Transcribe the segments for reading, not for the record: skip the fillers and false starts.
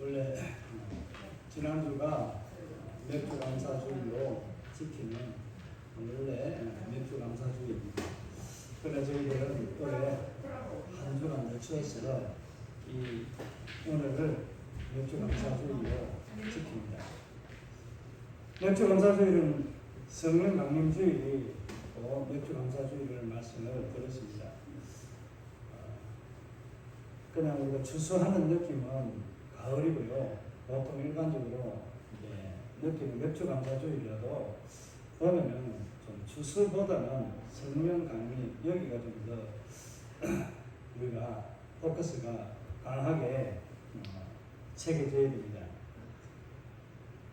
원래 지난주가 맥주 감사주일로 지키는 원래 맥주 감사주일입니다. 그러나 저희들은 올해 한 주간 늦춰서 이 오늘을 맥주 감사주일로 지킵니다. 맥주 감사주일은 성령 강림주일이고 맥주 감사주일을 말씀을 들었습니다. 그냥 우리가 추수하는 느낌은 가을이고요. 보통 일반적으로 느끼는 맥주 감사주일이라도 보면은 좀 추수보다는 성령 강림 여기가 좀 더 우리가 포커스가 강하게 새겨져야 됩니다.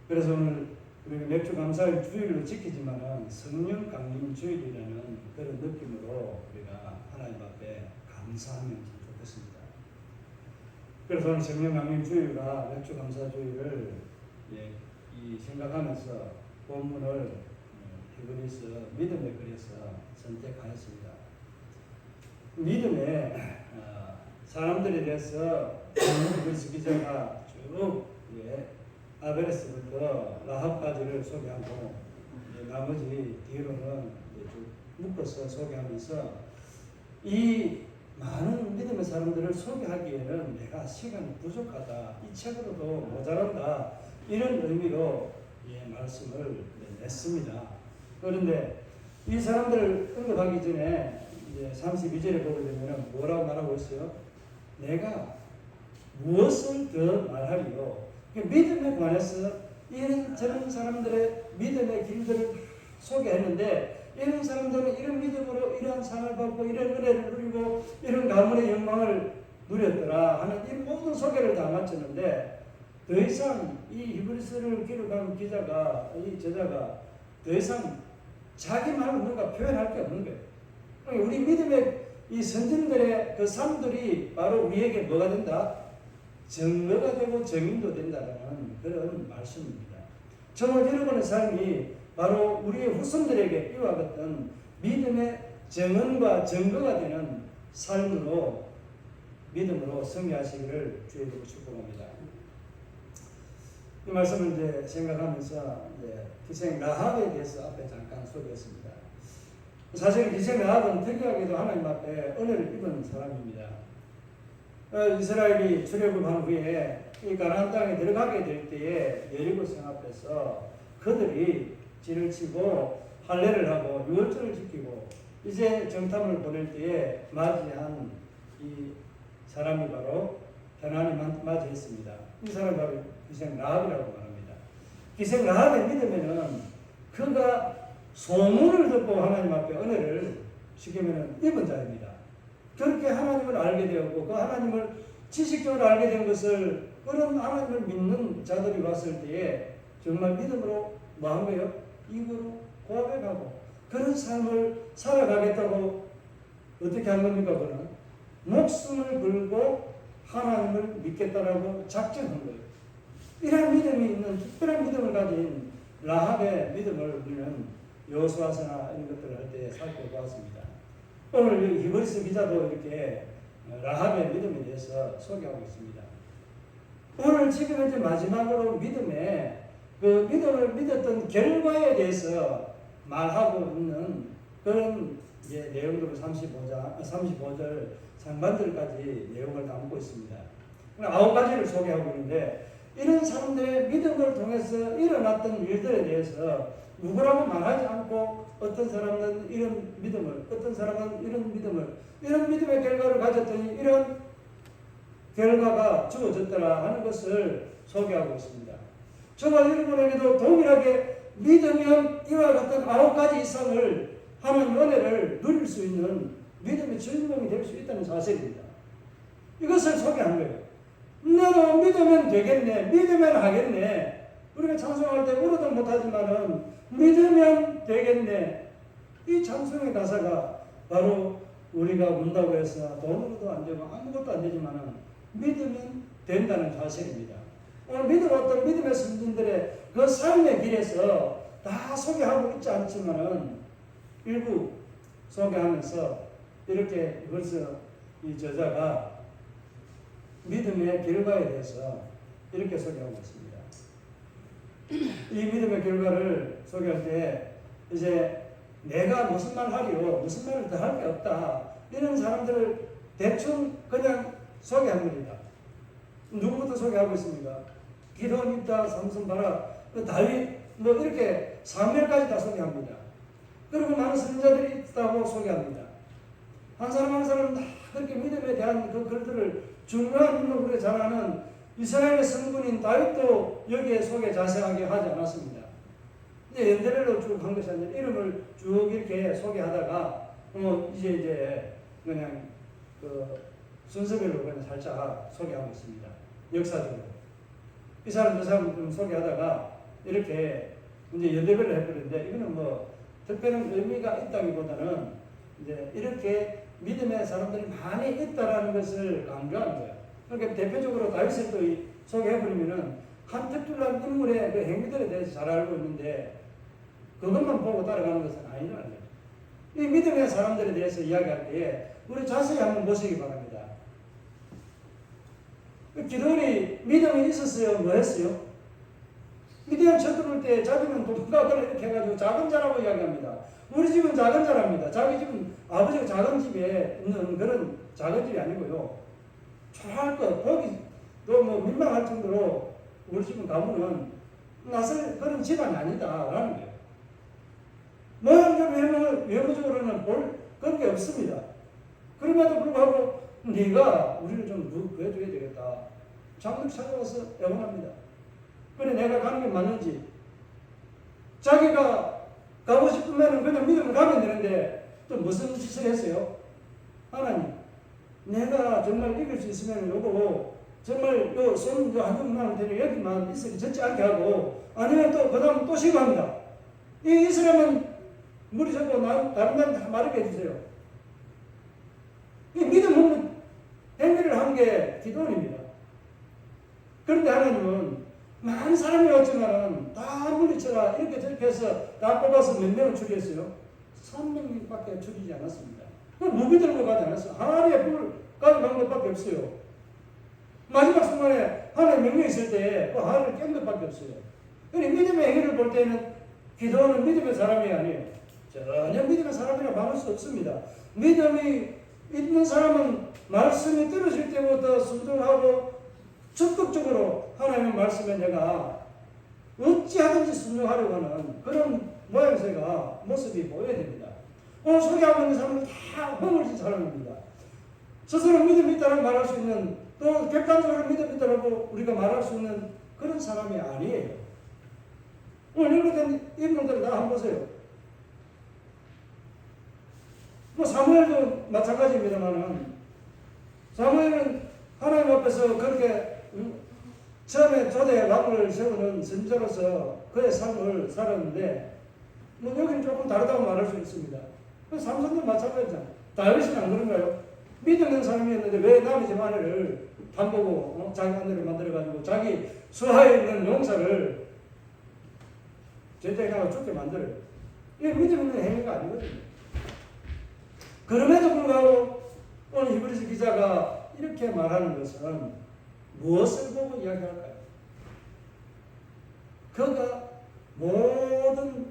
그래서 오늘 우리가 맥주 감사일 주일로 지키지만은 성령 강림 주일이라는 그런 느낌으로 우리가 하나님 앞에 감사하면 좋겠습니다. 그래서 오늘 성령 강림 주일과 맥주 감사 주일을 생각하면서 본문을 히브리서 믿음의 글에서 선택하였습니다. 믿음의 사람들에 대해서 히브리서 기자가 쭉 아벨에서부터 라합까지를 소개하고 나머지 뒤로는 쭉 묶어서 소개하면서 이 많은 믿음의 사람들을 소개하기에는 내가 시간이 부족하다, 이 책으로도 모자란다, 이런 의미로 말씀을 냈습니다. 그런데 이 사람들을 언급하기 전에 이제 32절에 보게 되면 뭐라고 말하고 있어요? 내가 무엇을 더 말하리요? 믿음에 관해서 이런 저런 사람들의 믿음의 길들을 소개했는데 이런 사람들은 이런 믿음으로 이러한 상을 받고 이런 은혜를 누리고 이런 가문의 영광을 누렸더라 하는 이 모든 소개를 다 마쳤는데 더 이상 이 히브리서를 기록한 기자가 이 저자가 더 이상 자기 말로 뭔가 표현할 게 없는 거예요. 우리 믿음의 이 선진들의 그 삶들이 바로 우리에게 뭐가 된다? 증거가 되고 증인도 된다는 그런 말씀입니다. 정말 여러분의 삶이 바로 우리의 후손들에게 이와 같은 믿음의 증언과 증거가 되는 삶으로 믿음으로 승리하시기를 주의로 축복합니다. 이 말씀을 이제 생각하면서 기생 라합에 대해서 앞에 잠깐 소개했습니다. 사실 기생 라합은 특이하게도 하나님 앞에 은혜를 입은 사람입니다. 이스라엘이 출애굽을 한 후에 이 가나안 땅에 들어가게 될 때에 여리고 성 앞에서 그들이 진을 치고 할례를 하고 유월절을 지키고 이제 정탐을 보낼 때에 맞이한 이 사람이 바로 하나님을 맞이했습니다. 이 사람이 바로 기생 라합이라고 말합니다. 기생 라합의 믿음에는 그가 소문을 듣고 하나님 앞에 은혜를 시키면 입은 자입니다. 그렇게 하나님을 알게 되었고 그 하나님을 지식적으로 알게 된 것을 그런 하나님을 믿는 자들이 왔을 때에 정말 믿음으로 뭐 한 거예요? 입으로 고백하고 그런 삶을 살아가겠다고 어떻게 한 겁니까? 그는 목숨을 걸고 하나님을 믿겠다라고 작정한 거예요. 이런 믿음이 있는 특별한 믿음을 가진 라합의 믿음을 우리는 여호수아서나 이런 것들을 할 때 살펴보았습니다. 오늘 히브리서 기자도 이렇게 라합의 믿음에 대해서 소개하고 있습니다. 오늘 지금 이제 마지막으로 믿음의 그 믿음을 믿었던 결과에 대해서 말하고 있는 그런 내용으로 35절 상반절까지 내용을 담고 있습니다. 9가지를 소개하고 있는데 이런 사람들의 믿음을 통해서 일어났던 일들에 대해서 누구라고 말하지 않고 어떤 사람은 이런 믿음을, 어떤 사람은 이런 믿음을, 이런 믿음의 결과를 가졌더니 이런 결과가 주어졌더라 하는 것을 소개하고 있습니다. 저와 여러분에게도 동일하게 믿으면 이와 같은 9가지 이상을 하나님 은혜를 누릴 수 있는 믿음의 주인공이 될 수 있다는 사실입니다. 이것을 소개한 거예요. 나도 믿으면 되겠네, 믿으면 하겠네. 우리가 찬송할 때 울어도 못하지만은 믿으면 되겠네. 이 찬송의 가사가 바로 우리가 운다고 해서 돈으로도 안 되고 아무것도 안 되지만은 믿으면 된다는 사실입니다. 오늘 믿어왔던 믿음의 선진들의 그 삶의 길에서 다 소개하고 있지 않지만은 일부 소개하면서 이렇게 벌써 이 저자가 믿음의 결과에 대해서 이렇게 소개하고 있습니다. 이 믿음의 결과를 소개할 때 이제 내가 무슨 말 하리요, 무슨 말을 더 할 게 없다, 이런 사람들을 대충 그냥 소개합니다. 누구부터 소개하고 있습니까? 기도원 있다, 삼손 바라, 다윗, 뭐 이렇게 사무엘까지 다 소개합니다. 그리고 많은 선지자들이 있다고 소개합니다. 한 사람 한 사람 다 그렇게 믿음에 대한 그 글들을 중요한 인물로 잘 아는 이스라엘의 성군인 다윗도 여기에 소개 자세하게 하지 않았습니다. 이제 연대별로 쭉 한 것이 아니라 이름을 쭉 이렇게 소개하다가 이제 그냥 그 순서별로 그냥 살짝 소개하고 있습니다. 역사적으로 이 사람 저 사람 좀 소개하다가 이렇게 이제 연대별로 해버리는데 이거는 뭐 특별한 의미가 있다기보다는 이제 이렇게 믿음의 사람들이 많이 있다라는 것을 강조하는 거예요. 그러니까 대표적으로 다윗을 또 소개해버리면은 한 특별한 인물의 그 행위들에 대해서 잘 알고 있는데 그것만 보고 따라가는 것은 아니라는 거예요. 이 믿음의 사람들에 대해서 이야기할 때에 우리 자세히 한번 보시기 바랍니다. 기도원이 믿음이 있었어요? 뭐 했어요? 미디안 쳐들어올 때 자기는 돈가를 이렇게 해가지고 작은 자라고 이야기합니다. 우리 집은 작은 자랍니다. 자기 집은 아버지가 작은 집에 있는 그런 작은 집이 아니고요. 초라할 것, 보기도 뭐 민망할 정도로 우리 집은 가보면 낯설 그런 집안이 아니다라는 거예요. 모양적으로 외모적으로는 볼 그런 게 없습니다. 그럼에도 불구하고 네가 우리를 좀 구해줘야 되겠다. 장로 찾아와서 애원합니다. 그래 내가 가는 게 맞는지. 자기가 가고 싶으면 그냥 믿음을 가면 되는데 또 무슨 짓을 했어요? 하나님, 내가 정말 이길 수 있으면 요거 정말 요손 한쪽만 되는 여기만 있으니 젖지 않게 하고 아니면 또 그 다음 또 시도합니다. 이 사람은 물이 적고 다른 데는 다 마르게 해주세요. 이 믿음 없는 행위를 한 게 기도원입니다. 그런데 하나님은 많은 사람이 왔지만은 다 물리쳐라 이렇게 저렇게 해서 다 뽑아서 몇 명을 추리했어요? 3명밖에 추리지 않았습니다. 무기 들고 가지 않았어요. 하나님의 불 가져간 것밖에 없어요. 마지막 순간에 하나님 명령이 있을 때 그 하나님을 깬 것밖에 없어요. 그러니까 믿음의 행위를 볼 때는 기도하는 믿음의 사람이 아니에요. 전혀 믿음의 사람이라 말할 수 없습니다. 믿음이 있는 사람은 말씀이 떨어질 때부터 순종하고 적극적으로 하나님의 말씀에 내가 어찌하든지 순종하려고 하는 그런 모양새가 모습이 보여야 됩니다. 오늘 소개하고 있는 사람은 다 허물진 사람입니다. 스스로 믿음이 있다고 말할 수 있는 또 객관적으로 믿음이 있다고 우리가 말할 수 있는 그런 사람이 아니에요. 오늘 연결된 인물들 다 한번 보세요. 뭐 사무엘도 마찬가지입니다만은 사무엘은 하나님 앞에서 그렇게 처음에 조대 왕을 세우는 선지자로서 그의 삶을 살았는데 뭐 여기는 조금 다르다고 말할 수 있습니다. 삼손도 마찬가지잖아요. 다윗은 안 그런가요? 믿는 사람이었는데 왜 남의 집 아내를 담보고 자기 아내를 만들어가지고 자기 수하에 있는 용사를 제대로 죽게 만들어요. 이게 믿음 있는 행위가 아니거든요. 그럼에도 불구하고 오늘 히브리서 기자가 이렇게 말하는 것은 무엇을 보고 이야기할까요? 그가 모든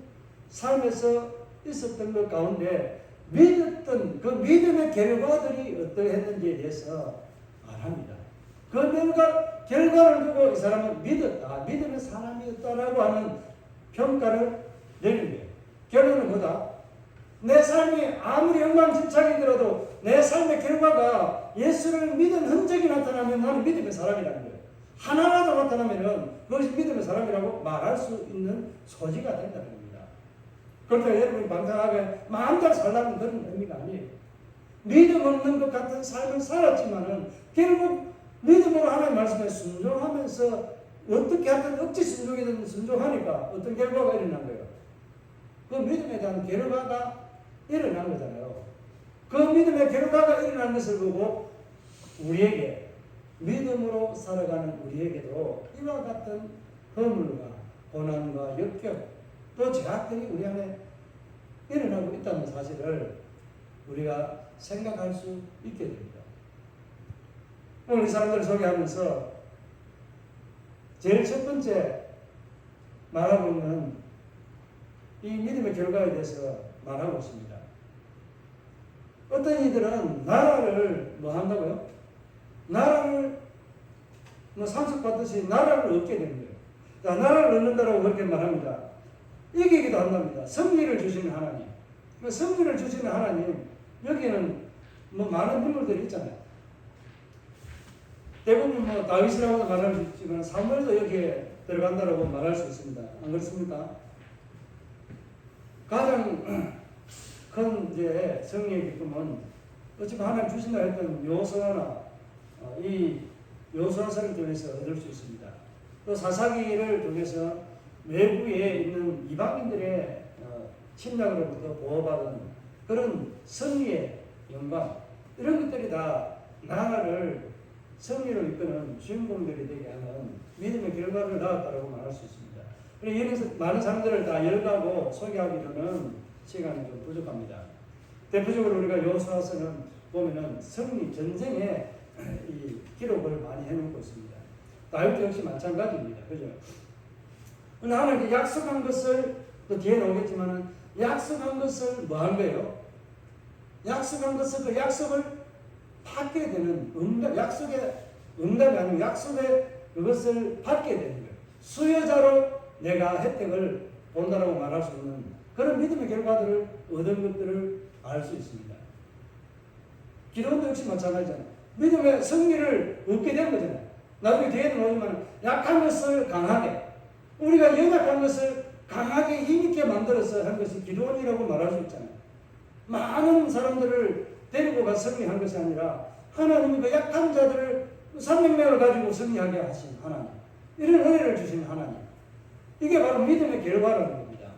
삶에서 있었던 것 가운데 믿었던 그 믿음의 결과들이 어떠했는지에 대해서 말합니다. 그 결과를 두고 이 사람은 믿었다, 믿음의 사람이었다라고 하는 평가를 내는 거예요. 결론은 뭐다? 내 삶이 아무리 엉망진창이더라도 내 삶의 결과가 예수를 믿은 흔적이 나타나면 나는 믿음의 사람이라는 거예요. 하나라도 나타나면 그것이 믿음의 사람이라고 말할 수 있는 소지가 된다는 겁니다. 그렇다고 여러분이 방탕하게 마음대로 살라는 그런 의미가 아니에요. 믿음 없는 것 같은 삶을 살았지만은 결국 믿음으로 하나님 말씀에 순종하면서 어떻게 하든 억지 순종이든 순종하니까 어떤 결과가 일어난 거예요. 그 믿음에 대한 결과가 일어난 거잖아요. 그 믿음의 결과가 일어난 것을 보고 우리에게 믿음으로 살아가는 우리에게도 이와 같은 허물과 고난과 역경 또 제약들이 우리 안에 일어나고 있다는 사실을 우리가 생각할 수 있게 됩니다. 오늘 이 사람들을 소개하면서 제일 첫 번째 말하고 있는 이 믿음의 결과에 대해서 말하고 있습니다. 어떤 이들은 나라를 뭐 한다고요? 나라를 뭐 상속받듯이 나라를 얻게 되는 거예요. 자, 나라를 얻는다라고 그렇게 말합니다. 이기기도 한답니다. 승리를 주시는 하나님. 승리를 주시는 하나님, 여기에는 뭐 많은 인물들이 있잖아요. 대부분 뭐 다윗이라고 말할 수 있지만 사무엘도 여기에 들어간다라고 말할 수 있습니다. 안 그렇습니까? 가장 큰 이제 승리의 기쁨은 어찌 하나님 주신다 했던 여호수아나 이 여호수아서를 통해서 얻을 수 있습니다. 또 사사기를 통해서 외부에 있는 이방인들의 침략으로부터 보호받은 그런 승리의 영광, 이런 것들이 다 나라를 승리로 이끄는 주인공들이 되게 하는 믿음의 결과를 낳았다고 말할 수 있습니다. 그리고 여기서 많은 사람들을 다 열가고 소개하기로는 시간이 좀 부족합니다. 대표적으로 우리가 여호수아서는 보면은 승리, 전쟁의 이 기록을 많이 해놓고 있습니다. 다윗 역시 마찬가지입니다. 그죠? 하나님께 약속한 것을, 또 뒤에 나오겠지만은, 약속한 것을 뭐 한 거예요? 약속한 것을, 그 약속을 받게 되는 약속의 응답이 아니고 약속의 그것을 받게 되는 거예요. 수여자로 내가 혜택을 본다라고 말할 수 있는 그런 믿음의 결과들을 얻은 것들을 알 수 있습니다. 기도원도 역시 마찬가지잖아요. 믿음의 승리를 얻게 된 거잖아요. 나중에 뒤에도 나오지만 약한 것을 강하게, 우리가 연약한 것을 강하게 힘있게 만들어서 한 것이 기도원이라고 말할 수 있잖아요. 많은 사람들을 데리고 가 승리한 것이 아니라 하나님이 그 약한 자들을 300명을 가지고 승리하게 하신 하나님, 이런 은혜를 주신 하나님, 이게 바로 믿음의 결과라는 겁니다.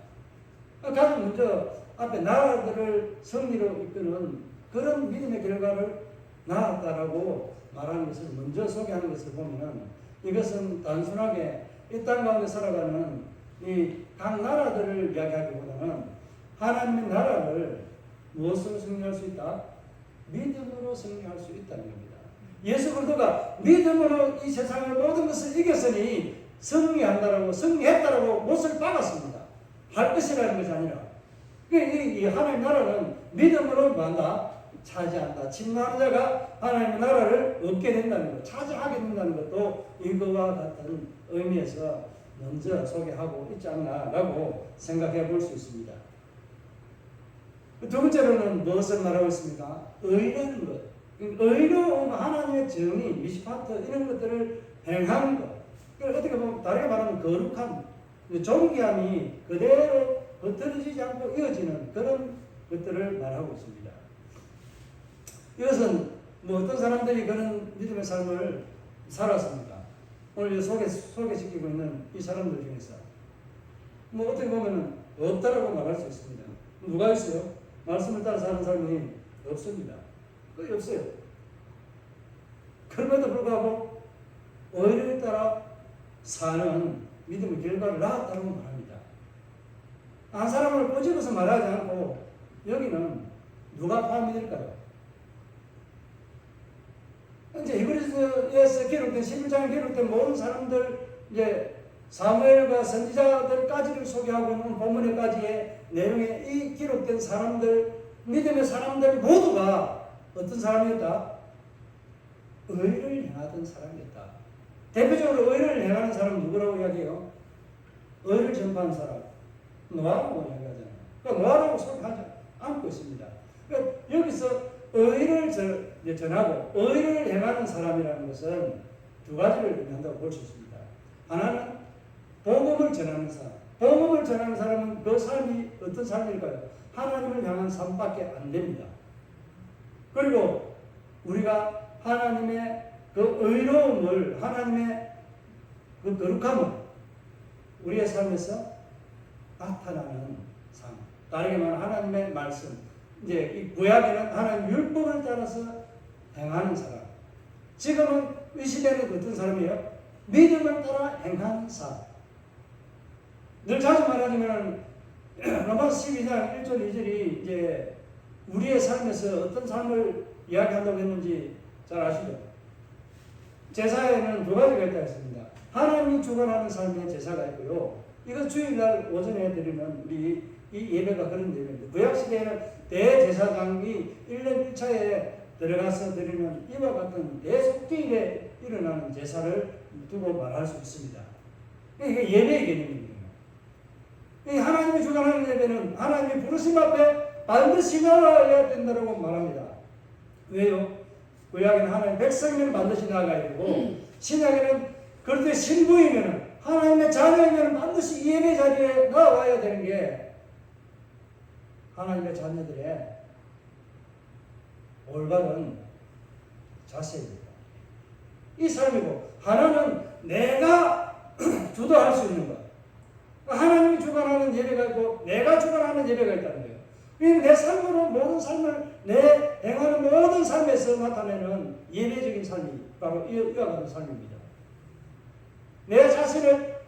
가장 먼저 앞에 나라들을 승리로 이끄는 그런 믿음의 결과를 낳았다라고 말하는 것을 먼저 소개하는 것을 보면, 이것은 단순하게 이 땅 가운데 살아가는 이 각 나라들을 이야기하기보다는 하나님의 나라를 무엇으로 승리할 수 있다? 믿음으로 승리할 수 있다는 겁니다. 예수 그리스도가 믿음으로 이 세상의 모든 것을 이겼으니 승리한다라고, 승리했다라고 못을 박았습니다. 할 것이라는 것이 아니라, 이 하나님의 나라는 믿음으로 뭐한다? 차지한다. 침노하는 자가 하나님의 나라를 얻게 된다는 것, 차지하게 된다는 것도 이거와 같은 의미에서 먼저 소개하고 있지 않나라고 생각해 볼 수 있습니다. 두 번째로는 무엇을 말하고 있습니까? 의라는 것. 의로움, 하나님의 정의, 미시파트, 이런 것들을 행하는 것. 어떻게 보면 다르게 말하면 거룩함, 존귀함이 그대로 흩어지지 않고 이어지는 그런 것들을 말하고 있습니다. 이것은 뭐 어떤 사람들이 그런 믿음의 삶을 살았습니까? 오늘 소개시키고 있는 이 사람들 중에서 뭐 어떻게 보면 없다라고 말할 수 있습니다. 누가 있어요? 말씀을 따라 사는 사람이 없습니다. 거의 없어요. 그럼에도 불구하고 의리에 따라 사는 믿음의 결과를 낳았다고 말합니다. 한 사람을 꼬집어서 말하지 않고 여기는 누가 포함이 될까요? 이제 히브리서에서 기록된 11장에 기록된 모든 사람들, 이제 사무엘과 선지자들까지를 소개하고 있는 본문에까지의 내용에 이 기록된 사람들, 믿음의 사람들 모두가 어떤 사람이었다? 의를 행하던 사람이었다. 대표적으로 의를 행하는 사람은 누구라고 이야기해요? 의를 전파하는 사람, 노아라고 이야기하잖아요. 그러니까 노아라고 소개하지 않고 있습니다. 그러니까 여기서 의를 전하고 의를 행하는 사람이라는 것은 두 가지를 의미한다고 볼 수 있습니다. 하나는 복음을 전하는 사람. 복음을 전하는 사람은 그 삶이 어떤 삶일까요? 하나님을 향한 삶밖에 안 됩니다. 그리고 우리가 하나님의 그 의로움을, 하나님의 그 거룩함을 우리의 삶에서 나타나는 삶. 다르게 말하면 하나님의 말씀. 이제 이 구약에는 하나님 율법을 따라서 행하는 사람. 지금은 이 시대는 어떤 사람이에요? 믿음을 따라 행하는 사람. 늘 자주 말하자면 로마서 12장 1절 2절이 이제 우리의 삶에서 어떤 삶을 이야기한다고 했는지 잘 아시죠? 제사에는 두 가지가 있다 했습니다. 하나님이 주관하는 삶의 제사가 있고요. 이거 주일날 오전에 드리는 우리 이 예배가 그런 예배입니다. 구약시대에는 대제사장이 1년 1차에 들어가서 드리는 이와 같은 대속기일에 일어나는 제사를 두고 말할 수 있습니다. 이게 예배의 개념입니다. 이 하나님이 주관하는 예배는 하나님이 부르심 앞에 반드시 나아가야 된다고 말합니다. 왜요? 구약에는 하나님 백성이면 반드시 나아가야 되고 신약에는 그렇게 신부이면 하나님의 자녀이면 반드시 이 예배 자리에 나와야 되는 게 하나님의 자녀들의 올바른 자세입니다. 이 삶이고 하나는 내가 주도할 수 있는 것. 하나님이 주관하는 예배가 있고 내가 주관하는 예배가 있다는 거예요. 내 삶으로 모든 삶을 내 행하는 모든 삶에서 나타내는 예배적인 삶이 바로 이와 같은 삶입니다. 내 자신을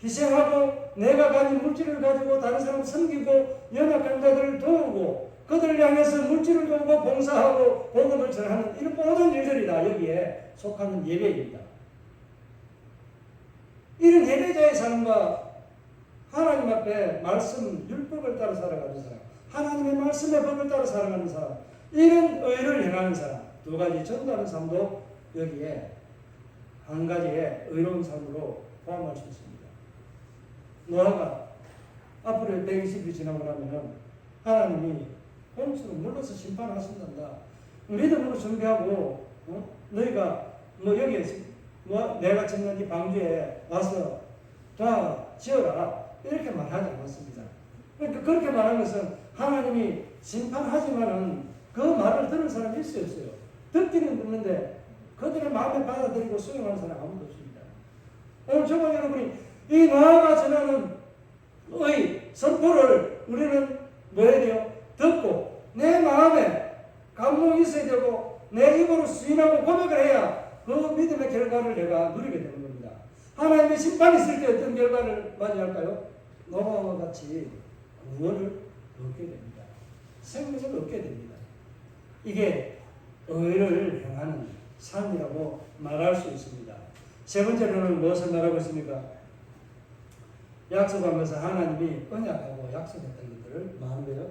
희생하고 내가 가진 물질을 가지고 다른 사람을 섬기고 연약한 자들을 도우고 그들을 향해서 물질을 도우고 봉사하고 복음을 전하는 이런 모든 일들이 다 여기에 속하는 예배입니다. 이런 예배자의 삶과 하나님 앞에 말씀, 율법을 따라 살아가는 사람, 하나님의 말씀의 법을 따라 살아가는 사람, 이런 의를 행하는 사람, 두 가지 전도하는 삶도 여기에 한 가지의 의로운 삶으로 포함할 수 있습니다. 노아가 앞으로 120이 지나고 나면은 하나님이 홍수로 물러서 심판하신단다. 믿음으로 준비하고 너희가 여기에 내가 짓는 이 방주에 와서 지어라 이렇게 말하지 않았습니다. 그러니까 그렇게 말한 것은 하나님이 심판하지만은 그 말을 들은 사람이 있어요, 없어요? 듣기는 듣는데 그들의 마음에 받아들이고 수용하는 사람 아무도 없습니다. 오늘 저와 여러분이 이 노아가 전하는 선포를 우리는 뭐 해야 돼요? 듣고 내 마음에 감동이 있어야 되고 내 입으로 수인하고 고백을 해야 그 믿음의 결과를 내가 누리게 되는 겁니다. 하나님의 심판이 있을 때 어떤 결과를 맞이할까요? 노아와 같이 구원을 얻게 됩니다. 생명을 얻게 됩니다. 이게 의를 행하는 삶이라고 말할 수 있습니다. 세 번째로는 무엇을 말하고 있습니까? 약속하면서 하나님이 언약하고 약속했던 것들을 마음대로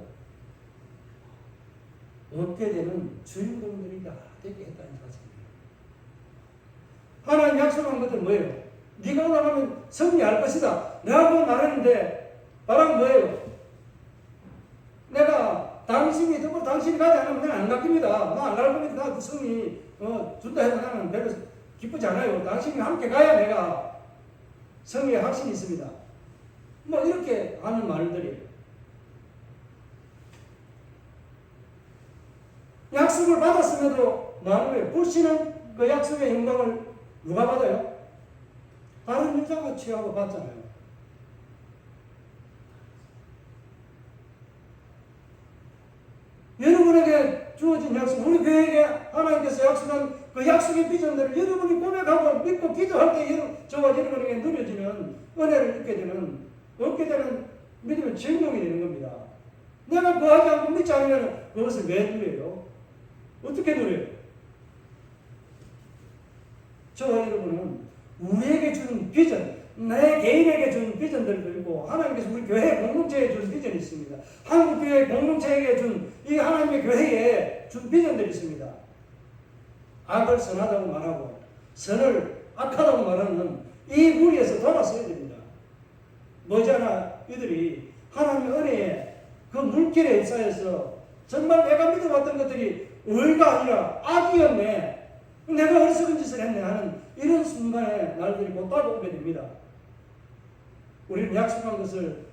얻게 되는 주인공들이 다 되게 했다는 사실입니다. 하나님 약속한 것들 뭐예요? 네가 나가면 승리할 것이다. 라고 말했는데 바람 뭐예요? 내가 당신이 듣고 당신이 가지 않으면 내가 안 갚습니다. 나 안 갈 겁니다. 나 그 승리 준다 해도 나는 별로 기쁘지 않아요. 당신이 함께 가야 내가 승리의 확신이 있습니다. 뭐 이렇게 하는 말들이에요. 약속을 받았음에도 말을 불신은 그 약속의 영광을 누가 받아요? 다른 여자가 취하고 받잖아요. 여러분에게 주어진 약속, 우리 교회에게 하나님께서 약속한 그 약속의 비전들을 여러분이 고백하고 믿고 기도할 때 저와 여러분에게 누려지는 은혜를 얻게 되는 믿음의 증명이 되는 겁니다. 내가 그하지 않고 믿지 않으면 그것을 왜 누려요? 어떻게 누려요? 저와 여러분은 우리에게 준 비전, 내 개인에게 준 비전들도 있고 하나님께서 우리 교회 공동체에 준 비전이 있습니다. 한국교회 공동체에게 준 이 하나님의 교회에 준 비전들이 있습니다. 악을 선하다고 말하고 선을 악하다고 말하는 이 무리에서 돌아서야 됩니다. 머지않아 이들이 하나님의 은혜에 그 물길에 입사해서 정말 내가 믿어봤던 것들이 의가 아니라 악이었네, 내가 어리석은 짓을 했네 하는 이런 순간에 날들이 곧 다가오게 됩니다. 우리는 약속한 것을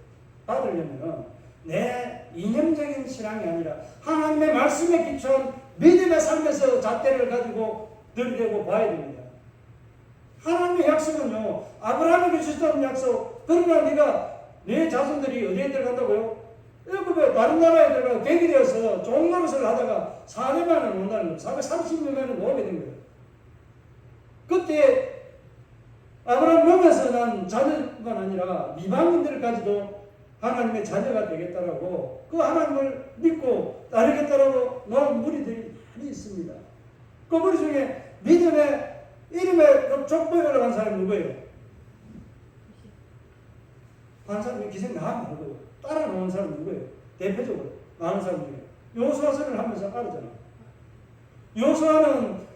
받으려면 내 이념적인 신앙이 아니라 하나님의 말씀에 기초한 믿음의 삶에서 잣대를 가지고 들이대고 봐야 됩니다. 하나님의 약속은요, 아브라함에게 주셨던 약속, 그러나 네가 내 자손들이 어디에 들어간다고요? 애굽에 다른 나라에 들어가 객이 되어서 종노릇을 하다가 4년만에 온다는 거예요. 430년만에 오게 된 거예요. 그때 아브라함 몸에서 난 자녀만 아니라 이방인들까지도 하나님의 자녀가 되겠다라고 그 하나님을 믿고 따르겠다라고 나온 무리들이 많이 있습니다. 그 무리 중에 믿음의 이름에 족보에 올라간 사람이 누구예요? 한 사람이 기생 나가면 말고요. 따라 놓은 사람은 누구예요? 대표적으로 많은 사람 중에 여호수아서를 하면서 알았잖아. 여호수아는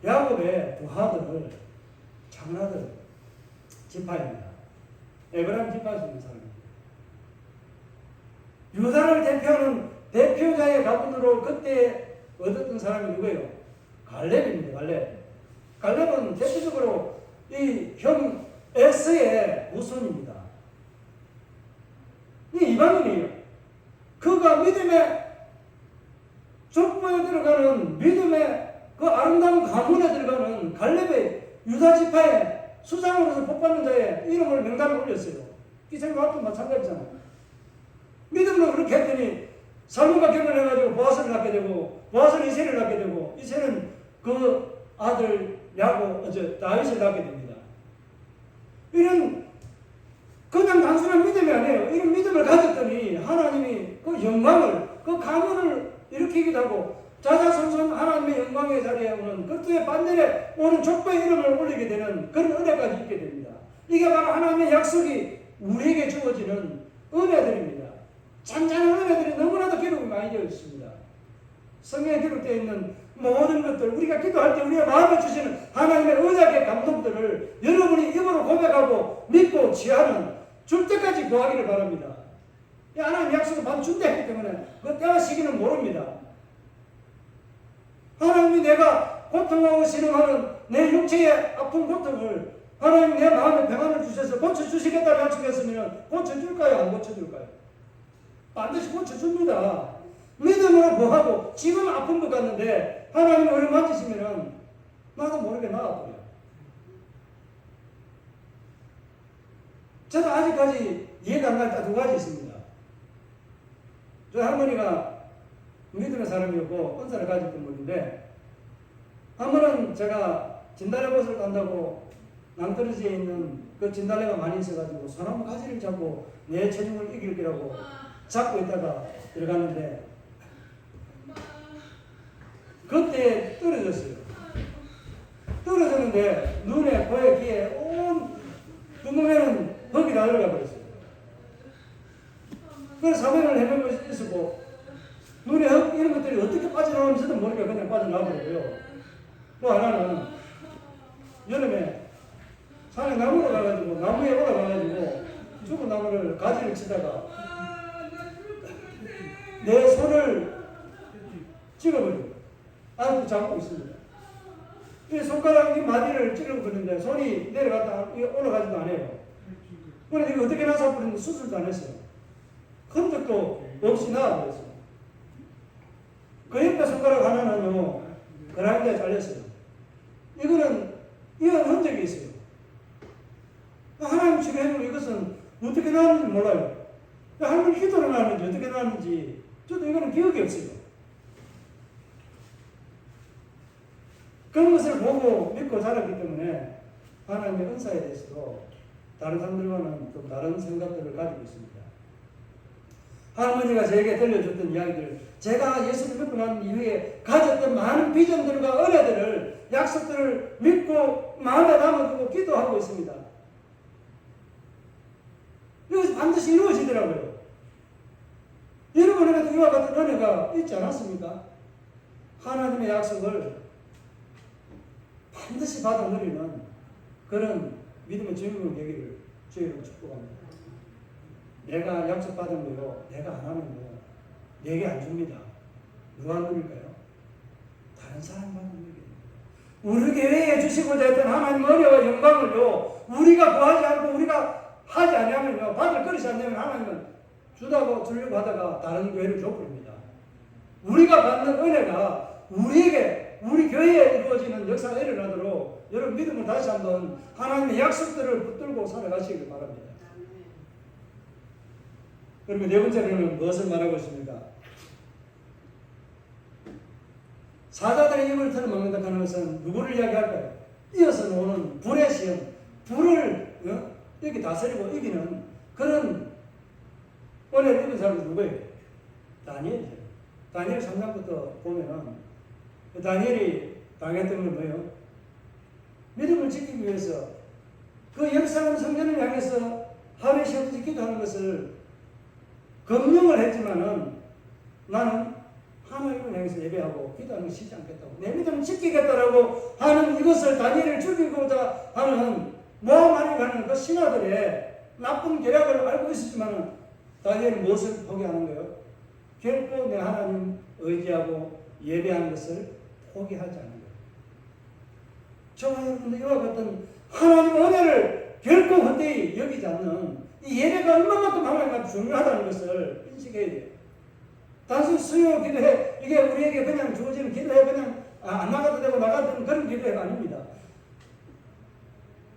야곱의 두 아들을 장나들 지파입니다. 에브라임 지파에서 있는 사람입니다. 유다를 대표하는 대표자의 가문으로 그때 얻었던 사람이 누구예요? 갈렙입니다. 갈렙은 대표적으로 이 형 에스의 후손입니다. 이 이방인이에요. 그가 믿음의 족보에 들어가는 믿음의 그 아름다운 가문에 들어가는 갈렙의 유다 지파의 수장으로서 뽑받는 자의 이름을 명단에 올렸어요. 기생과도 마찬가지잖아요. 믿음으로 그렇게 했더니 살몬과 결혼해가지고 보아스를 낳게 되고 보아스는 이새를 낳게 되고 이새는 그 아들 다윗을 낳게 됩니다. 이런 그냥 단순한 믿음이 아니에요. 이런 믿음을 가졌더니 하나님이 그 영광을 그 가문을 일으키기도 하고 자자손손 하나님의 영광의 자리에 오는 그때의 반대에 오는 족보의 이름을 올리게 되는 그런 은혜까지 있게 됩니다. 이게 바로 하나님의 약속이 우리에게 주어지는 은혜들입니다. 잔잔한 은혜들이 너무나도 기록이 많이 되어 있습니다. 성경에 기록되어 있는 모든 것들, 우리가 기도할 때 우리의 마음에 주시는 하나님의 언약의 감동들을 여러분이 입으로 고백하고 믿고 취하는 줄 때까지 구하기를 바랍니다. 하나님 약속을 바로 준다 했기 때문에 그 때와 시기는 모릅니다. 하나님이 내가 고통하고 신음하는 내 육체의 아픈 고통을 하나님 내 마음에 평안을 주셔서 고쳐주시겠다고 약속했으면 고쳐줄까요? 안 고쳐줄까요? 반드시 고쳐줍니다. 믿음으로 구하고 지금 아픈 것 같는데 하나님이 우리 만지시면 나도 모르게 나아버려요. 저도 아직까지 이해가 안 갈 때 두 가지 있습니다. 저희 할머니가 믿음의 사람이었고 은사를 가졌던 분인데 한 번은 제가 진달래꽃을 딴다고 낭떠러지에 있는 그 진달래가 많이 있어가지고 소나무 가지를 잡고 내 체중을 이길 거라고 잡고 있다가 들어갔는데 그때 떨어졌어요. 떨어졌는데 눈에, 코에, 귀에 온 구멍에는 흙이 다 들어가 버렸어요. 그래서 3회를 헤매고 있었고 눈에 흙 이런 것들이 어떻게 빠져나오는지도 모르게 그냥 빠져나와 버리고요. 또 하나는 여름에 산에 나무로 가가지고 나무에 올라가가지고 죽은 나무를 가지를 치다가 내 손을 찍어버리고 아직도 잡고 있습니다. 이 손가락 이 마디를 찔러버리는데 손이 내려갔다 올라가지도 않아요. 그런데 이거 어떻게 나서버리는데 수술도 안 했어요. 흔적도 없이 나와버렸어요. 그 옆에 손가락 하나는요 그라인더에 잘렸어요. 이거는 흔적이 있어요. 하나님 치료해주고 이것은 어떻게 나왔는지 몰라요. 할머니 기도로 나왔는지 어떻게 나왔는지 저도 이거는 기억이 없어요. 그런 것을 보고 믿고 자랐기 때문에 하나님의 은사에 대해서도 다른 사람들과는 좀 다른 생각들을 가지고 있습니다. 할머니가 저에게 들려줬던 이야기들, 제가 예수를 믿고 난 이후에 가졌던 많은 비전들과 은혜들을, 약속들을 믿고 마음에 담아두고 기도하고 있습니다. 이것이 반드시 이루어지더라고요. 여러분에게도 이와 같은 은혜가 있지 않았습니까? 하나님의 약속을 반드시 받아 누리는 그런 믿음의 주인공이 되기를 주의로 축복합니다. 내가 약속받은 거요, 내가 안 하는 거요, 내게 안 줍니다. 누가 누릴까요? 다른 사람만 누리게 됩니다. 우리 교회에 주시고자 했던 하나님 은혜와 영광을요, 우리가 구하지 않고 우리가 하지 않으면요, 받을 것이 안 되면 하나님은 주려고 하다가 다른 교회를 줘버립니다. 우리가 받는 은혜가 우리 교회에 이루어지는 역사가 일어나도록 여러분 믿음을 다시 한번 하나님의 약속들을 붙들고 살아가시길 바랍니다. 그리고 네 번째로는 무엇을 말하고 있습니까? 사자들의 입을 털어먹는다 하는 것은 누구를 이야기할까요? 이어서 오는 불의 시험, 불을 이렇게 다스리고 이기는 그런 은혜를 입은 사람이 누구예요? 다니엘이죠. 다니엘 3장부터 보면은 다니엘이 당했던 건 뭐예요? 믿음을 지키기 위해서 그 예루살렘 성전을 향해서 하루에 세 번씩 기도하는 것을 금령을 했지만은 나는 하나님을 향해서 예배하고 기도하는 거 쉬지 않겠다고, 내 믿음을 지키겠다라고 하는 이것을 다니엘을 죽이고자 하는 모함하려고 하는 그 신하들의 나쁜 계략을 알고 있었지만은 다니엘은 무엇을 포기하는 거예요? 결코 내 하나님 의지하고 예배하는 것을 포기하지 않는 거예요. 저와 여러분들 이와 같은 하나님 은혜를 결코 헛되이 여기지 않는 이 예배가 얼마만큼 하나님한테 중요하다는 것을 인식해야 돼요. 단순히 수요 기도해, 이게 우리에게 그냥 주어지는 기도해, 그냥 안 나가도 되고 나가도 되는 그런 기도회가 아닙니다.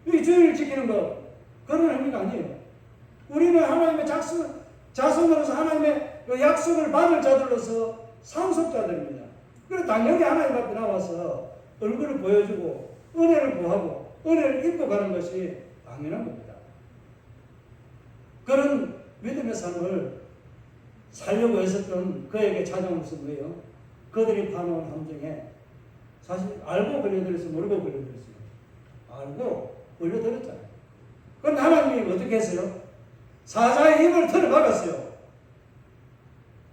이 주의를 지키는 것, 그런 의미가 아니에요. 우리는 하나님의 자손으로서 하나님의 약속을 받을 자들로서 상속자들입니다. 그래서 당연히 하나님 앞에 나와서 얼굴을 보여주고 은혜를 구하고 은혜를 입고 가는 것이 당연한 겁니다. 그런 믿음의 삶을 살려고 했었던 그에게 찾아온 것은 뭐예요? 그들이 파놓은 함정에 사실 알고 걸려들었어요? 모르고 걸려들었어요? 알고 걸려들었잖아요. 그런데 하나님이 어떻게 했어요? 사자의 입을 틀어박았어요.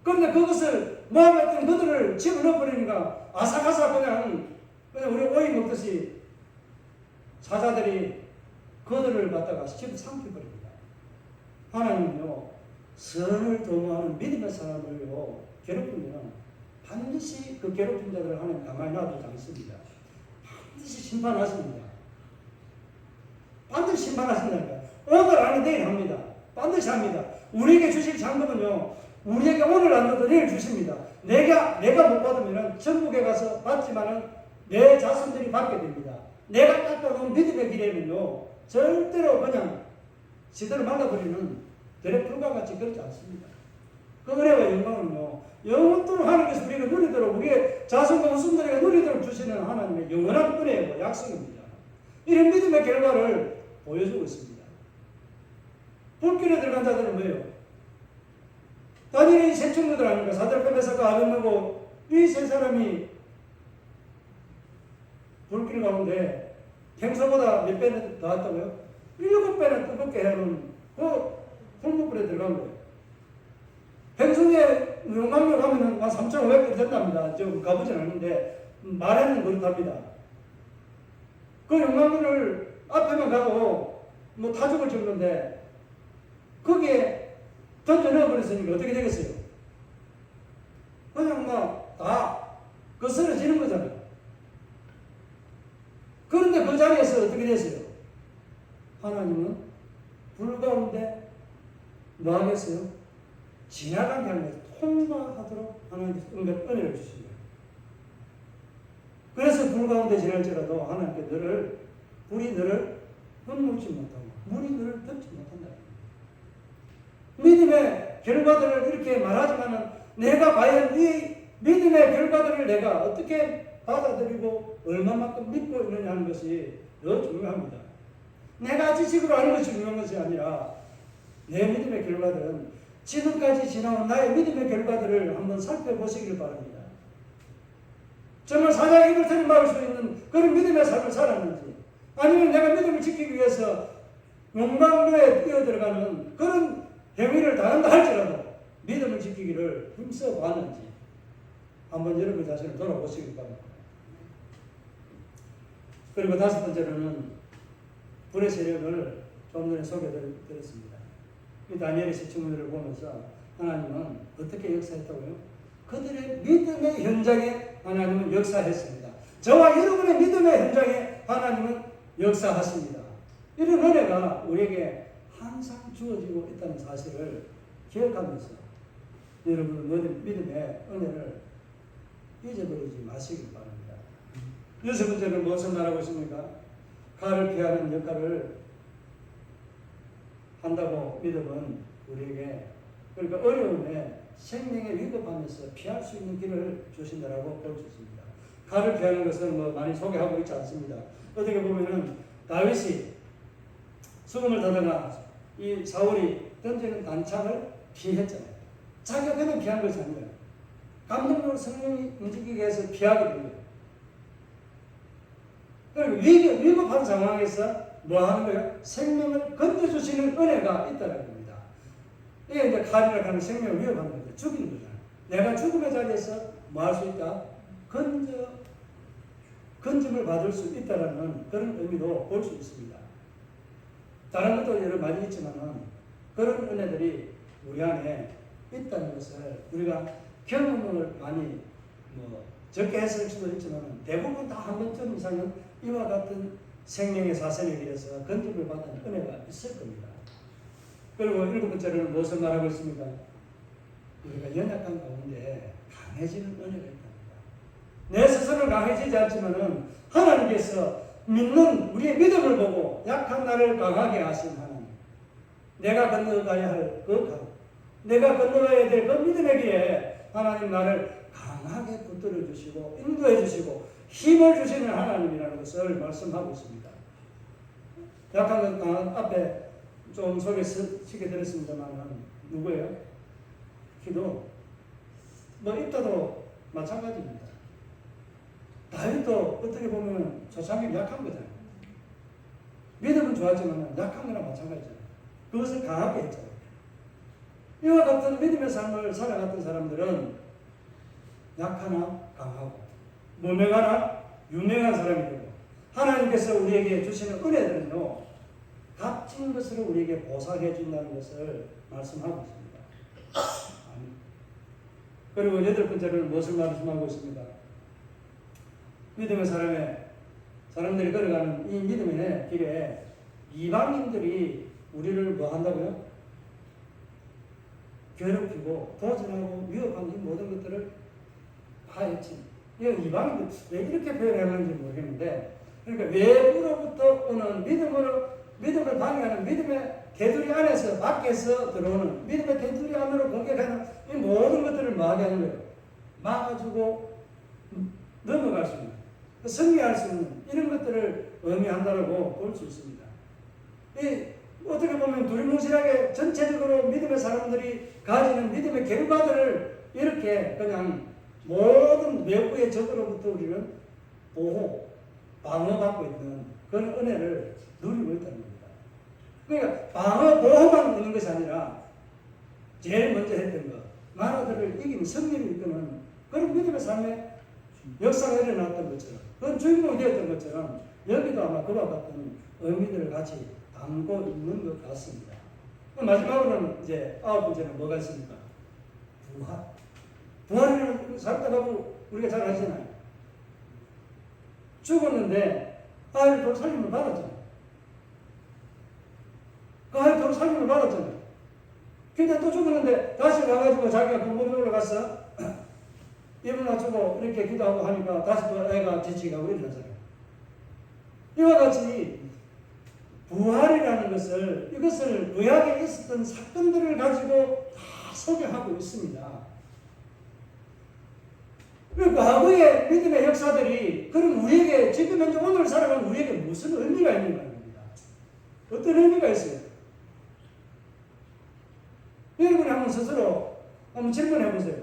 그런데 그것을 모함했던 그들을 집어넣어버리니까 아삭아삭 그냥 우리 오이 먹듯이 사자들이 그들을 갖다가 집어삼켜버립니다. 하나님은요, 선을 도모하는 믿음의 사람을요 괴롭히면 반드시 그 괴롭힌 자들을 하나님 가만히 놔두지 않습니다. 반드시 심판하십니다. 반드시 심판하신다니까. 오늘 아니 내일 합니다. 반드시 합니다. 우리에게 주실 장법은요, 우리에게 오늘 안 줘도 내일 주십니다. 내가 못 받으면 천국에 가서 받지만은 내 자손들이 받게 됩니다. 내가 닦아놓은 믿음의 길에는요, 절대로 그냥 시대를 말라버리는 들의 풀과 같이 그렇지 않습니다. 그 은혜와 영광은요, 영원토록 하나님께서 우리가 누리도록, 우리의 자손과 후손들에게 누리도록 주시는 하나님의 영원한 은혜와 약속입니다. 이런 믿음의 결과를 보여주고 있습니다. 불길에 들어간 자들은 뭐예요? 다니엘이 세 친구들 아닙니까? 사드락과 메삭과 아벳nego, 이 세 사람이 불길 가운데 평소보다 몇 배는 더 왔다고요? 7배는 뜨겁게 해놓은 그 불목불에 들어간 거예요. 평소에 용광로 가면은 3,500배 된답니다. 저 가보진 않는데 말에는 그렇답니다. 그 용광로를 앞에만 가도 뭐 타 죽을 정도인데 거기에 던져 넣어버렸으니까 어떻게 되겠어요? 그냥 막 다 거스러지는 거잖아요. 그런데 그 자리에서 어떻게 됐어요? 하나님은 불 가운데 뭐 하겠어요? 지나간 게 아니라 통과하도록 하나님께서 은혜를 주신 거예요. 그래서 불 가운데 지날지라도 하나님께 불이 너를 흠먹지 못하고 물이 너를 덮지 못한다. 믿음의 결과들을 이렇게 말하지만은 내가 과연 이 믿음의 결과들을 내가 어떻게 받아들이고 얼마만큼 믿고 있느냐 하는 것이 더 중요합니다. 내가 지식으로 아는 것이 중요한 것이 아니라 내 믿음의 결과들은 지금까지 지나온 나의 믿음의 결과들을 한번 살펴보시길 바랍니다. 정말 사자의 입을 들이막을 수 있는 그런 믿음의 삶을 살았는지, 아니면 내가 믿음을 지키기 위해서 용광로에 뛰어들어가는 그런 행위를 당한다 할지라도 믿음을 지키기를 힘써 봤는지 한번 여러분 자신을 돌아보시길 바랍니다. 그리고 다섯 번째로는 불의 세력을 좀 전에 소개드렸습니다. 이 다니엘의 세 친구들을 보면서 하나님은 어떻게 역사했다고요? 그들의 믿음의 현장에 하나님은 역사했습니다. 저와 여러분의 믿음의 현장에 하나님은 역사하십니다. 이런 은혜가 우리에게 항상 주어지고 있다는 사실을 기억하면서 여러분 믿음의 은혜를 잊어버리지 마시길 바랍니다. 여섯 번째는 무엇을 말하고 있습니까? 칼을 피하는 역할을 한다고 믿음은 우리에게, 그러니까 어려움에 생명에 위급하면서 피할 수 있는 길을 주신다라고 볼 수 있습니다. 칼을 피하는 것은 뭐 많이 소개하고 있지 않습니다. 어떻게 보면은 다윗이 수금을 타다가 이 사울이 던지는 단창을 피했잖아요. 자기가 그냥 피한 것이 아니에요. 감동으로 성령이 움직이게 해서 피하게 된 거예요. 그리고 위급한 상황에서 뭐 하는 거예요? 생명을 건져주시는 은혜가 있다는 겁니다. 이게 이제 칼이라 하는 생명을 위협하는 건데 죽이는 거잖아요. 내가 죽음의 자리에서 뭐 할 수 있다? 건짐을 받을 수 있다는 그런 의미로 볼 수 있습니다. 다른 것도 여러 많이 있지만은 그런 은혜들이 우리 안에 있다는 것을 우리가 경험을 많이 적게 했을 수도 있지만 대부분 다 한 번쯤 이상은 이와 같은 생명의 사선의 길에서 건짐을 받은 은혜가 있을 겁니다. 그리고 7번째로는 무엇을 말하고 있습니까? 우리가 연약한 가운데 강해지는 은혜가 있답니다. 내 스스로는 강해지지 않지만은 하나님께서 믿는 우리의 믿음을 보고 약한 나를 강하게 하신 하나님, 내가 건너가야 할 그 강, 내가 건너가야 될 그 믿음의 길에 하나님 나를 강하게 붙들어 주시고 인도해 주시고 힘을 주시는 하나님이라는 것을 말씀하고 있습니다. 약한 것 강한 앞에 좀 소개시켜 드렸습니다만 누구예요? 기도. 뭐 입다도 마찬가지입니다. 다윗도 어떻게 보면 초창기 약한 거잖아요. 믿음은 좋았지만 약한 거나 마찬가지잖아요. 그것을 강하게 했잖아요. 이와 같은 믿음의 삶을 살아갔던 사람들은 약하나 강하고 무명하나 유명한 사람이 되고 하나님께서 우리에게 주시는 은혜들은요 값진 것으로 우리에게 보상해 준다는 것을 말씀하고 있습니다. 그리고 8번째로는 무엇을 말씀하고 있습니다? 믿음의 사람들이 걸어가는 이 믿음의 길에 이방인들이 우리를 뭐 한다고요? 괴롭히고 도전하고 위협하는 이 모든 것들을 파헤친. 이방인들 왜 이렇게 표현하는지 모르겠는데, 그러니까 외부로부터 오는 믿음을 방해하는 믿음의 개두리 안에서 밖에서 들어오는 믿음의 개두리 안으로 공격하는 이 모든 것들을 막게 하는 거예요. 막아주고 넘어갈 수 있는, 승리할 수 있는 이런 것들을 의미한다고 볼 수 있습니다. 어떻게 보면 두리뭉실하게 전체적으로 믿음의 사람들이 가지는 믿음의 결과들을 이렇게 그냥 모든 외부의 적으로부터 우리는 방어받고 있는 그런 은혜를 누리고 있다는 겁니다. 그러니까 보호만 있는 것이 아니라 제일 먼저 했던 것, 나라들을 이기는 승리를 이끄는 그런 믿음의 삶의 역사가 일어났던 것처럼, 그건 주인공이 되었던 것처럼 여기도 아마 그와 같은 의미들을 같이 담고 있는 것 같습니다. 마지막으로는 이제 9번째는 뭐가 있습니까? 부활이라는 살다가고 우리가 잘 아시잖아요. 죽었는데 아이 도로 살림을 받았잖아요. 그 아이 도로 살림을 받았잖아요. 근데 또 죽었는데 다시 가가지고 자기가 그 몸에 올라가서 입을 맞추고 이렇게 기도하고 하니까 다시 또 애가 지치고 일어나잖아요. 이와 같이 부활이라는 것을, 이것을 구약에 있었던 사건들을 가지고 다 소개하고 있습니다. 그리고 과거의 믿음의 역사들이 그럼 우리에게 지금 현재 오늘 살아가는 우리에게 무슨 의미가 있는가 합니다. 어떤 의미가 있어요? 여러분이 한번 스스로 한번 질문해 보세요.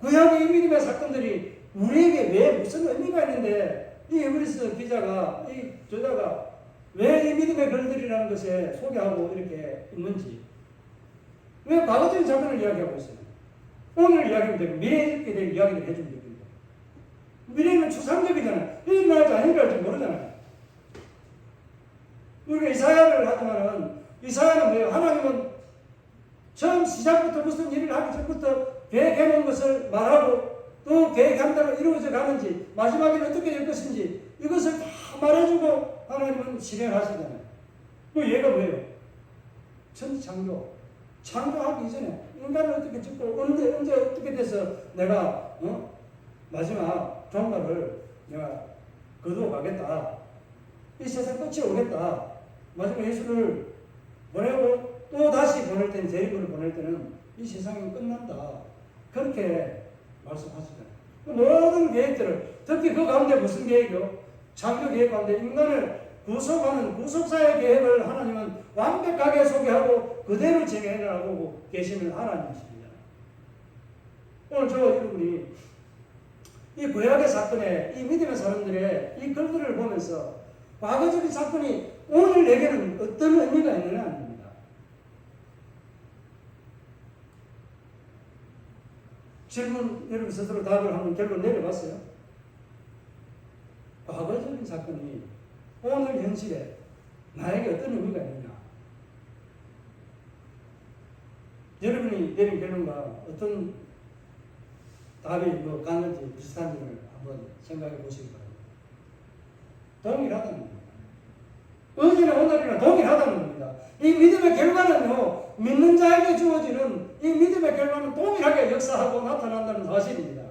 구약의 믿음의 사건들이 우리에게 왜 무슨 의미가 있는데 이 에브리스 기자가, 이 저자가 왜 이 믿음의 글들이라는 것에 소개하고 이렇게 있는지, 왜 과거적인 사건을 이야기하고 있어요? 오늘 이야기하면 되고 미래에 있게 될 이야기를 해주면 됩니다. 미래는 추상적이잖아요. 일어날지 안 일어날지 모르잖아요. 우리가 이사야를 하지만은 이사야는 뭐예요? 하나님은 처음 시작부터 무슨 일을 하기 전부터 계획해 놓은 것을 말하고 또 계획한 대로 이루어져 가는지 마지막에는 어떻게 될 것인지 이것을 다 말해주고 하나님은 실행하시잖아요. 그 얘가 뭐예요? 천지창조. 창조하기 이전에 인간을 어떻게 짓고 언제 어떻게 돼서 내가 마지막 종말을 내가 거두어 가겠다. 이 세상 끝이 오겠다. 마지막 예수를 보내고 또 다시 보낼 때는, 재림으로 보낼 때는 이 세상이 끝난다. 그렇게 말씀하시잖아요. 모든 계획들을, 특히 그 가운데 무슨 계획이요? 창조 계획 가운데 인간을 구속하는 구속사의 계획을 하나님은 완벽하게 소개하고 그대로 진행해 나가고 계시는 하나님이십니다. 오늘 저와 여러분이 이 구약의 사건에 이 믿음의 사람들의 이 글들을 보면서 과거적인 사건이 오늘 내게는 어떤 의미가 있느냐 합니다. 질문 여러분 스스로 답을 한번 결론 내려봤어요. 과거적인 사건이 오늘 현실에 나에게 어떤 의미가 있느냐. 여러분이 내린 결론과 어떤 답이 갔는지 비슷한지를 한번 생각해 보시기 바랍니다. 동일하다는 겁니다. 어제나 오늘이나 동일하다는 겁니다. 이 믿음의 결과는요, 믿는 자에게 주어지는 이 믿음의 결과는 동일하게 역사하고 나타난다는 사실입니다.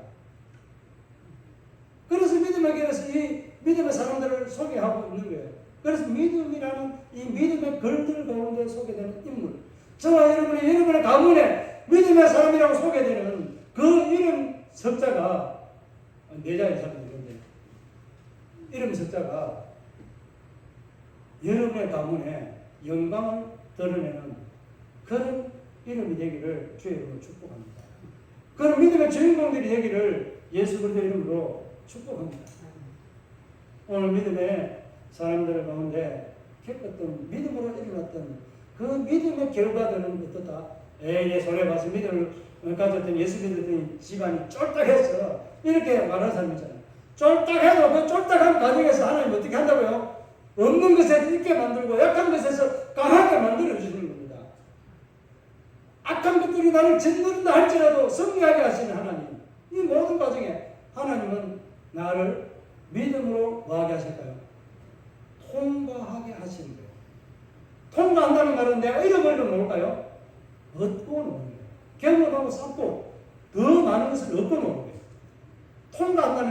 그래서 믿음의 길에서 이 믿음의 사람들을 소개하고 있는 거예요. 그래서 믿음이라는 이 믿음의 글들 가운데 소개되는 인물, 저와 여러분의 가문에 믿음의 사람이라고 소개되는 그 이름 석자가 내자의 사람들인데, 이름 석자가 여러분의 가문에 영광을 드러내는 그런 이름이 되기를 주의 이름으로 축복합니다. 그런 믿음의 주인공들이 되기를 예수 그리스도의 이름으로 축복합니다. 오늘 믿음의 사람들 가운데 겪었던 믿음으로 일어났던 그 믿음의 결과들은 어떻다? 손에 봐서 믿음을 가졌던 예수 믿었던 집안이 쫄딱해서 이렇게 말하는 사람 있잖아요. 쫄딱해도 그 쫄딱한 과정에서 하나님 어떻게 한다고요? 없는 것에서 있게 만들고 약한 것에서 강하게 만들어 주시는 겁니다. 악한 것들이 나를 짓누른다 할지라도 승리하게 하시는 하나님. 이 모든 과정에 하나님은 나를 믿음으로 뭐하게 하실까요? 통과하게 하시는 거예요. 통과한다는 말은 내가 잃어버리면 뭘까요? 얻고 노는 거예요. 경험하고 쌓고 더 많은 것을 얻고 노는 거예요. 통과한다는